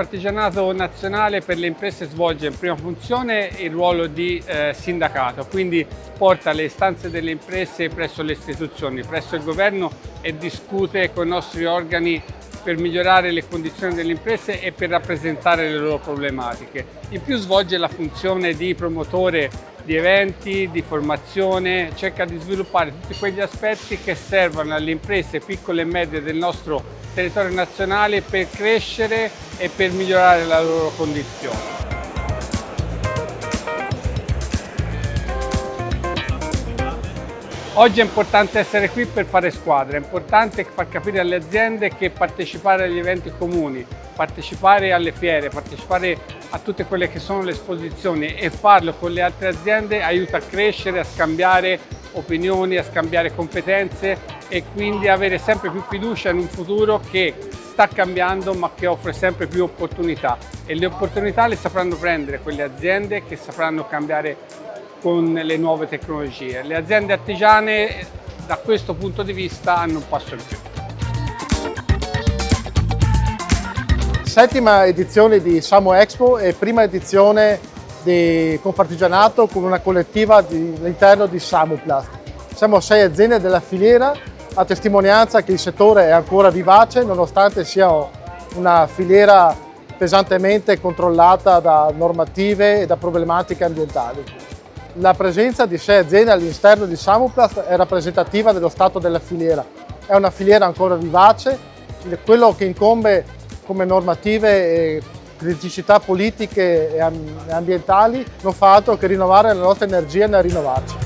Confartigianato Nazionale per le imprese svolge in prima funzione il ruolo di sindacato, quindi porta le istanze delle imprese presso le istituzioni, presso il governo e discute con i nostri organi per migliorare le condizioni delle imprese e per rappresentare le loro problematiche. In più svolge la funzione di promotore di eventi, di formazione, cerca di sviluppare tutti quegli aspetti che servono alle imprese piccole e medie del nostro territorio nazionale per crescere e per migliorare la loro condizione. Oggi è importante essere qui per fare squadra, è importante far capire alle aziende che partecipare agli eventi comuni, partecipare alle fiere, partecipare a tutte quelle che sono le esposizioni e farlo con le altre aziende aiuta a crescere, a scambiare opinioni, a scambiare competenze e quindi avere sempre più fiducia in un futuro che sta cambiando ma che offre sempre più opportunità, e le opportunità le sapranno prendere quelle aziende che sapranno cambiare con le nuove tecnologie. Le aziende artigiane da questo punto di vista hanno un passo in più. Settima edizione di Samo Expo e prima edizione di Confartigianato con una collettiva all'interno di Samoplast. Siamo 6 aziende della filiera, a testimonianza che il settore è ancora vivace nonostante sia una filiera pesantemente controllata da normative e da problematiche ambientali. La presenza di 6 aziende all'interno di Samoplast è rappresentativa dello stato della filiera. È una filiera ancora vivace, quello che incombe come normative e criticità politiche e ambientali non fa altro che rinnovare la nostra energia nel rinnovarci.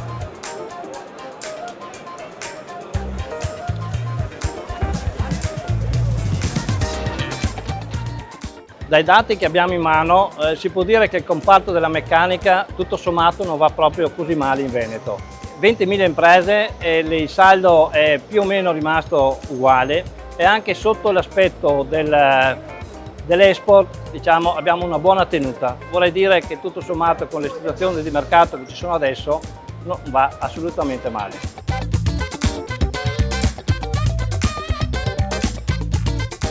Dai dati che abbiamo in mano si può dire che il comparto della meccanica tutto sommato non va proprio così male in Veneto. 20.000 imprese e il saldo è più o meno rimasto uguale, e anche sotto l'aspetto dell'export diciamo, abbiamo una buona tenuta. Vorrei dire che tutto sommato con le situazioni di mercato che ci sono adesso non va assolutamente male.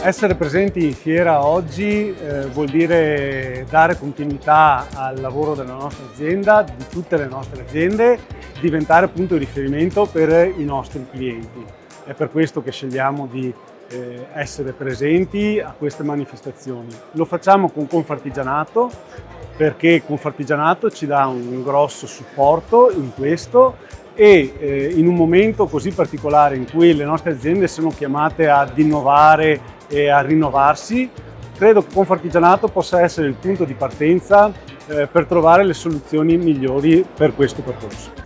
Essere presenti in fiera oggi vuol dire dare continuità al lavoro della nostra azienda, di tutte le nostre aziende, diventare punto di riferimento per i nostri clienti. È per questo che scegliamo di essere presenti a queste manifestazioni. Lo facciamo con Confartigianato perché Confartigianato ci dà un grosso supporto in questo, e in un momento così particolare in cui le nostre aziende sono chiamate ad innovare e a rinnovarsi, credo che Confartigianato possa essere il punto di partenza per trovare le soluzioni migliori per questo percorso.